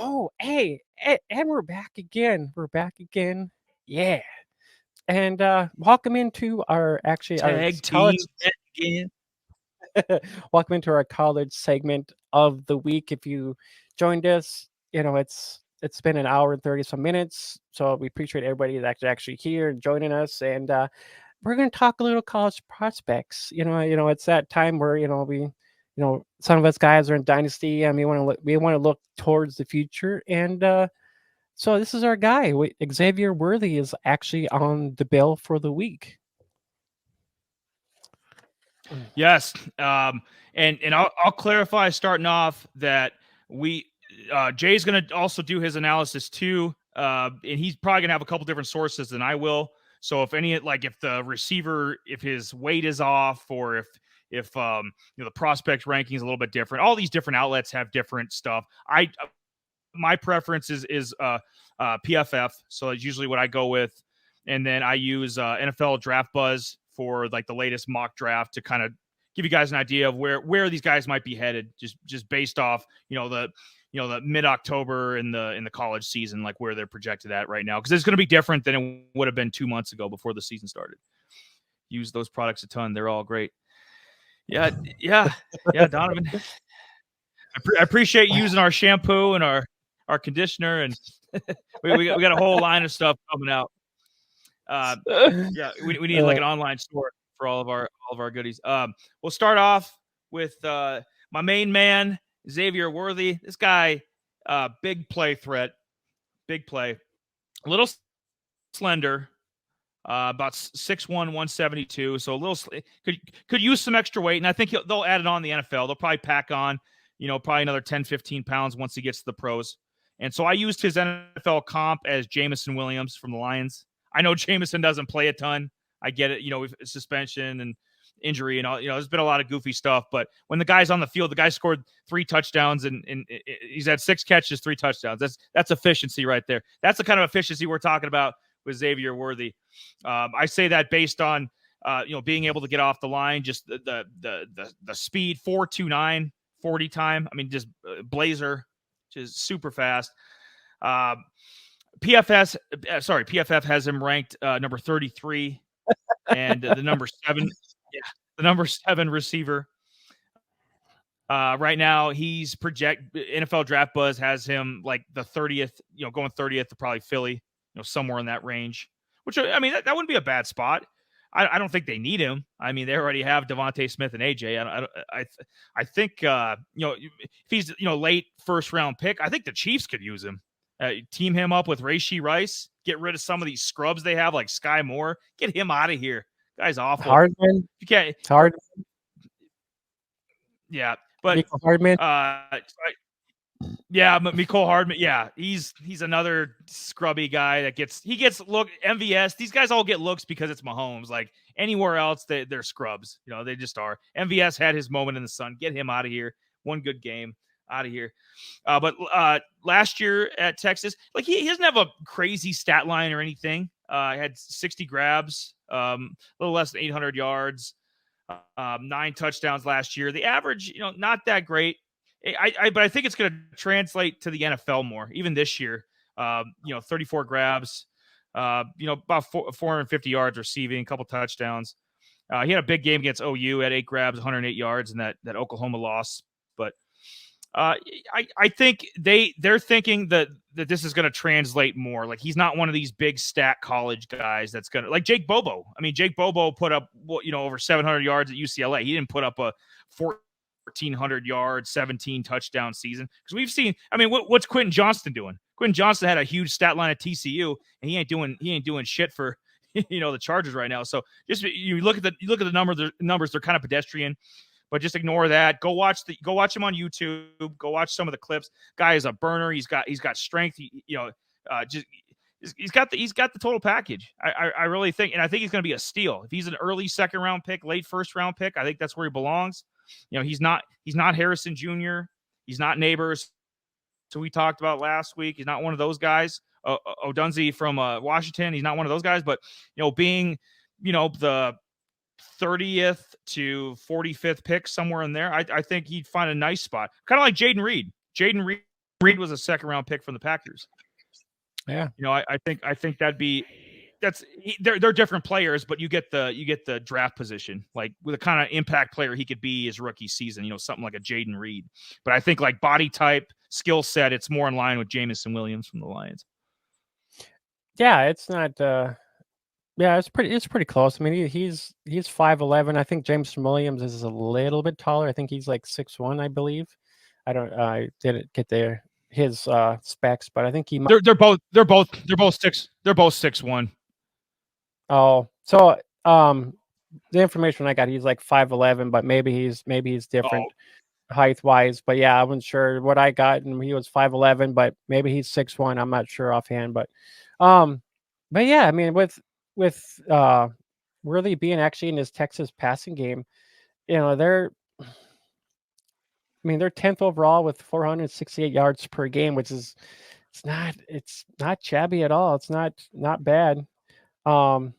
Oh, hey, and we're back again. We're back again. Yeah. And welcome into our Tag college team back again. welcome into our college segment of the week. If you joined us, it's been an hour and 30 some minutes. So we appreciate everybody that's actually here and joining us. And we're going to talk a little college prospects. It's that time where some of us guys are in dynasty and we want to look towards the future. And so this is our guy. Xavier Worthy is actually on the bill for the week. Yes. And I'll clarify starting off that we Jay's going to also do his analysis too. And he's probably going to have a couple different sources than I will. So if if the receiver, if his weight is off, or if the prospect ranking is a little bit different, all these different outlets have different stuff. My preference is PFF, so it's usually what I go with, and then I use NFL Draft Buzz for like the latest mock draft to kind of give you guys an idea of where these guys might be headed, just based off the mid October in the college season, like where they're projected at right now, because it's going to be different than it would have been 2 months ago before the season started. Use those products a ton; they're all great. Yeah, Donovan. I appreciate using our shampoo and our conditioner, and we got a whole line of stuff coming out. We need like an online store for all of our goodies. We'll start off with my main man, Xavier Worthy. This guy, big play threat, big play, a little slender, about 6'1", 172. So a little could use some extra weight, and I think they'll add it on the NFL. They'll probably pack on, probably another 10, 15 pounds once he gets to the pros. And so I used his NFL comp as Jameson Williams from the Lions. I know Jameson doesn't play a ton. I get it, with suspension and injury and all. There's been a lot of goofy stuff. But when the guy's on the field, the guy scored 3 touchdowns and he's had 6 catches, 3 touchdowns. That's efficiency right there. That's the kind of efficiency we're talking about with Xavier Worthy. I say that based on being able to get off the line, just the speed, 4.29 40 time. I mean, just blazer, just super fast. PFF has him ranked number 33 and the number 7. Yeah, the number 7 receiver. Right now, he's NFL Draft Buzz has him like the 30th, going 30th to probably Philly, somewhere in that range. Which, I mean, that wouldn't be a bad spot. I don't think they need him. I mean, they already have Devontae Smith and AJ. I think if he's late first round pick, I think the Chiefs could use him. Team him up with Rashee Rice. Get rid of some of these scrubs they have, like Sky Moore. Get him out of here. Guy's awful. Hardman. You can't. Hard. Yeah, but Hardman. Yeah, Mecole Hardman. Yeah, he's another scrubby guy that gets look MVS. These guys all get looks because it's Mahomes. Like anywhere else, they're scrubs. They just are. MVS had his moment in the sun. Get him out of here. One good game, out of here. But last year at Texas, like he doesn't have a crazy stat line or anything. Had 60 grabs, a little less than 800 yards, 9 touchdowns last year. The average, not that great. But I think it's going to translate to the NFL more, even this year. 34 grabs, about 450 yards receiving, a couple touchdowns. He had a big game against OU at 8 grabs, 108 yards in that Oklahoma loss. But I think they're thinking that this is going to translate more. Like he's not one of these big stat college guys that's going to, like Jake Bobo. I mean, Jake Bobo put up over 700 yards at UCLA. He didn't put up a 1,400 yards, 17 touchdown season. Because we've seen, I mean, what's Quentin Johnston doing? Quentin Johnston had a huge stat line at TCU, and he ain't doing shit for the Chargers right now. So just you look at the numbers, they're kind of pedestrian. But just ignore that. Go watch him on YouTube. Go watch some of the clips. Guy is a burner. He's got strength. He's got the total package. I really think, and I think he's going to be a steal. If he's an early second round pick, late first round pick, I think that's where he belongs. He's not Harrison Jr. He's not Neighbors, who we talked about last week. He's not one of those guys. Odunze from Washington. He's not one of those guys. But being the 30th to 45th pick, somewhere in there, I think he'd find a nice spot. Kind of like Jaden Reed. Jaden Reed Reed was a second round pick from the Packers. Yeah. I think they're different players, but you get the draft position, like with the kind of impact player he could be his rookie season. Something like a Jaden Reed. But I think like body type, skill set, it's more in line with Jamison Williams from the Lions. Yeah, it's not. Yeah, it's pretty close. I mean, he's 5'11". I think Jameson Williams is a little bit taller. I think he's like 6'1", I believe. I didn't get his specs, but I think he might. They're both 6'1". Oh, so the information I got, he's like 5'11", but maybe he's different height wise. But yeah, I wasn't sure what I got, and he was 5'11", but maybe he's 6'1". I'm not sure offhand, um, but yeah, I mean, with Worthy being actually in his Texas passing game, they're 10th overall with 468 yards per game, which is it's not shabby at all. It's not bad. Um,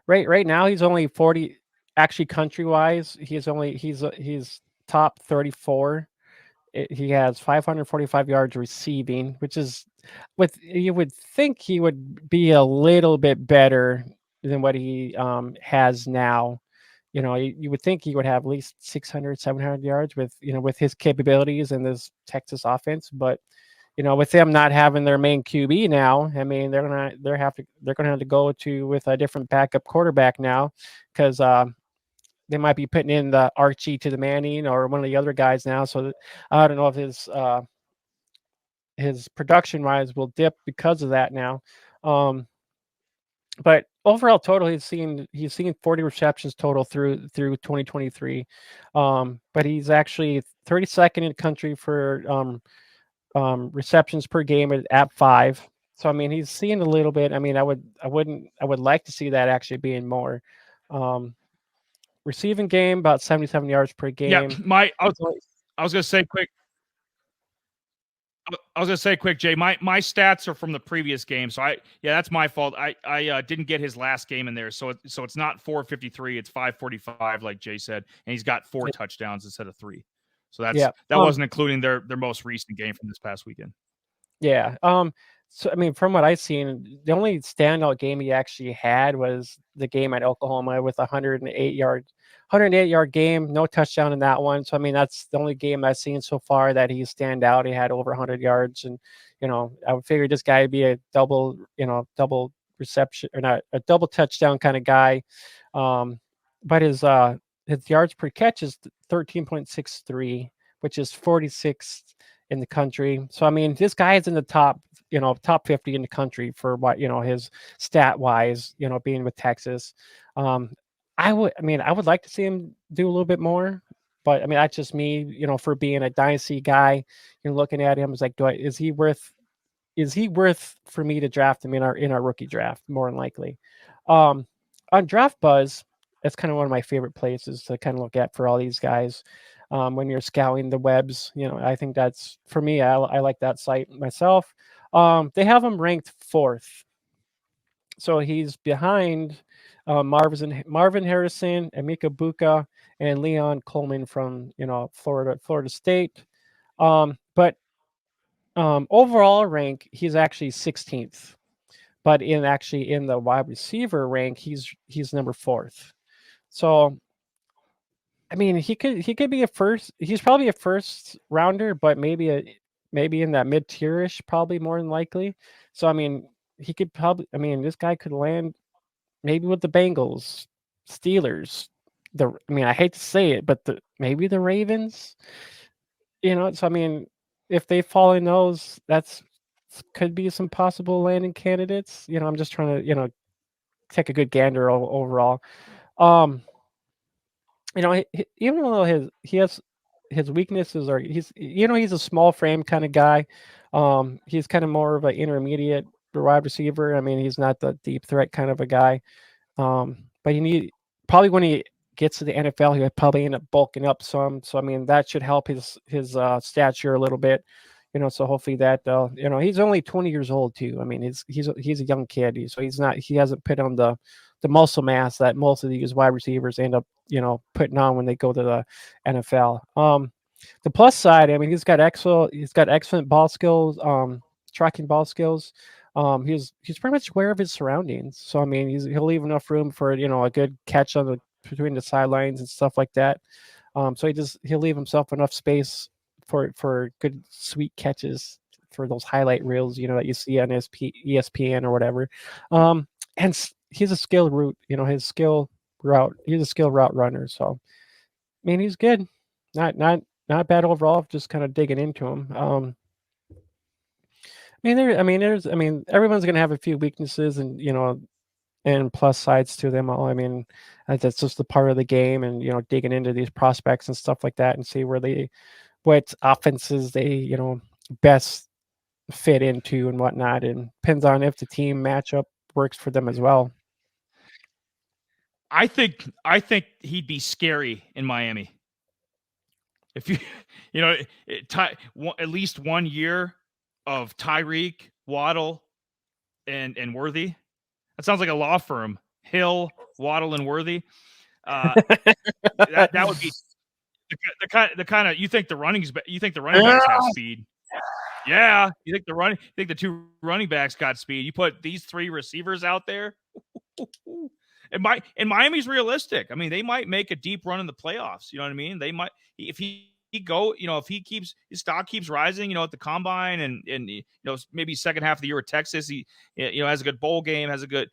right now he's only 40. Actually, country wise, he's top 34. He has 545 yards receiving, which is you would think he would be a little bit better than what he has now. You would think he would have at least 600, 700 yards with his capabilities in this Texas offense. But, with them not having their main QB now, I mean, they're gonna have to go with a different backup quarterback now, because they might be putting in the Archie to the Manning or one of the other guys now. So I don't know if his production wise will dip because of that now. But overall total, he's seen 40 receptions total through 2023. But he's actually 32nd in the country for receptions per game at 5. So I mean, he's seeing a little bit. I mean, I would like to see that actually being more. Receiving game about 77 yards per Yeah, game. I was gonna say quick. I was gonna say quick, Jay. My stats are from the previous game, so that's my fault. I didn't get his last game in there, so it's not 453, it's 545, like Jay said, and he's got 4 touchdowns instead of 3. So that wasn't including their most recent game from this past weekend. Yeah. So I mean, from what I've seen, the only standout game he actually had was the game at Oklahoma with 108 yard game, no touchdown in that one. So I mean, that's the only game I've seen so far that he stand out. He had over 100 yards, and I would figure this guy would be a double reception, or not a double touchdown kind of guy. But his yards per catch is 13.63, which is 46th in the country. So I mean, this guy is in the top 50 in the country for what his stat wise, being with Texas. I would like to see him do a little bit more, but I mean, that's just me, for being a dynasty guy. Looking at him, it's like, is he worth for me to draft him in our rookie draft? More than likely. On Draft Buzz, that's kind of one of my favorite places to kind of look at for all these guys. When you're scouting the webs, I think that's, for me, I like that site myself. They have him ranked 4th. So he's behind Marvin Harrison, Emeka Buka, and Leon Coleman from Florida State. But overall rank, he's actually 16th. But in the wide receiver rank, he's number 4th. So I mean, he could be a first. He's probably a first rounder, but maybe in that mid tierish, probably more than likely. So I mean, he could probably. I mean, this guy could land maybe with the Bengals, Steelers. I hate to say it, but maybe the Ravens. So I mean, if they fall in those, that's could be some possible landing candidates. I'm just trying to take a good gander overall. Even though he has his weaknesses are he's a small frame kind of guy. He's kind of more of an intermediate wide receiver. I mean, he's not the deep threat kind of a guy. But probably when he gets to the NFL, he'll probably end up bulking up some. So I mean, that should help his stature a little bit. So hopefully that he's only 20 years old too. I mean, he's a young kid, so he hasn't put on the muscle mass that most of these wide receivers end up putting on when they go to the NFL. The plus side, I mean, he's got excellent ball skills, tracking ball skills. He's pretty much aware of his surroundings. So I mean, he'll leave enough room for a good catch on the between the sidelines and stuff like that. So he'll leave himself enough space for good sweet catches for those highlight reels, that you see on ESPN or whatever. And he's a skill route, his skill route. He's a skill route runner. So I mean, he's good. Not bad overall. Just kind of digging into him. I mean, everyone's gonna have a few weaknesses and and plus sides to them all. I mean, that's just the part of the game, and digging into these prospects and stuff like that, and see what offenses they best fit into and whatnot, and depends on if the team matchup works for them as well. I think he'd be scary in Miami. If you at least 1 year of Tyreek, Waddle, and Worthy. That sounds like a law firm. Hill, Waddle, and Worthy. That would be the kind of you think the running backs have speed. Yeah, you think the two running backs got speed. You put these three receivers out there. And Miami's realistic. I mean, they might make a deep run in the playoffs. You know what I mean? They might if if his stock keeps rising, at the combine and maybe second half of the year with Texas, he has a good bowl game, has a good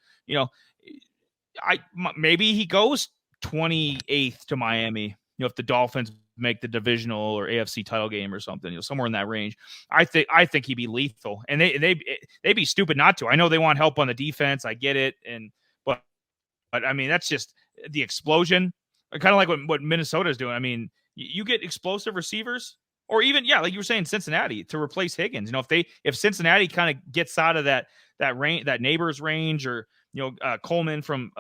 maybe he goes 28th to Miami. If the Dolphins make the divisional or AFC title game or something, somewhere in that range. I think he'd be lethal, and they'd be stupid not to. I know they want help on the defense. I get it, but I mean that's just the explosion, kind of like what Minnesota is doing. I mean, you get explosive receivers, or even like you were saying, Cincinnati to replace Higgins. If Cincinnati kind of gets out of that range, that neighbors range, or Coleman from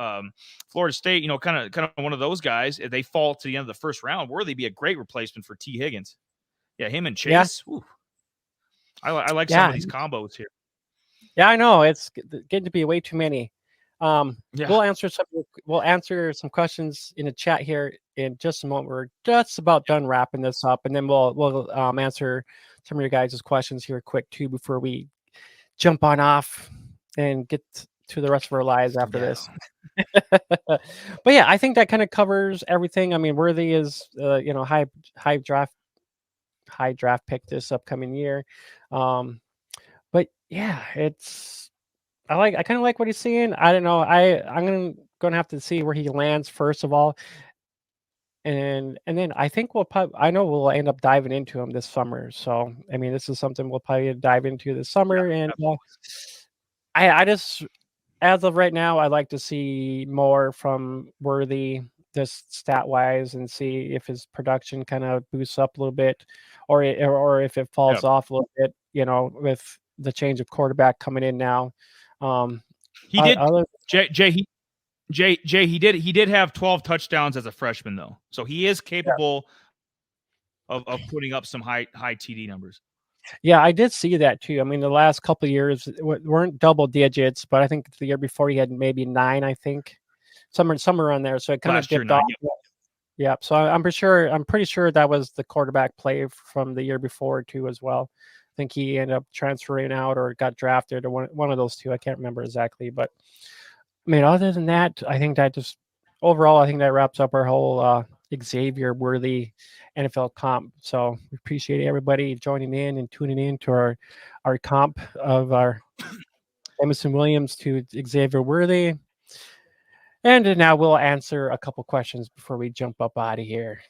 Florida State, kind of one of those guys. If they fall to the end of the first round, Worthy be a great replacement for T. Higgins. Yeah, him and Chase. Yeah. I like some of these combos here. Yeah, I know it's getting to be way too many. We'll answer some questions in the chat here in just a moment. We're just about done wrapping this up, and then we'll answer some of your guys' questions here quick too before we jump on off and get to the rest of our lives after this. But yeah, I think that kind of covers everything. I mean, Worthy is high draft pick this upcoming year. But yeah, I kind of like what he's seeing. I don't know. I'm gonna have to see where he lands first of all, and then I think I know we'll end up diving into him this summer. So I mean, this is something we'll probably dive into this summer, and I just as of right now, I'd like to see more from Worthy, just stat wise, and see if his production kind of boosts up a little bit, or if it falls off a little bit. With the change of quarterback coming in now. He did. He did have 12 touchdowns as a freshman though, so he is capable of putting up some high TD numbers. Yeah, I did see that too. I mean, the last couple of years weren't double digits, but I think the year before he had maybe 9. I think somewhere around there. So it kind of dipped off. Yeah. So I'm pretty sure that was the quarterback play from the year before too as well. I think he ended up transferring out or got drafted, or one of those two. I can't remember exactly, but I mean, other than that, I think that just overall, I think that wraps up our whole Xavier Worthy NFL comp. So we appreciate everybody joining in and tuning in to our comp of our Emerson Williams to Xavier Worthy. And now we'll answer a couple questions before we jump up out of here.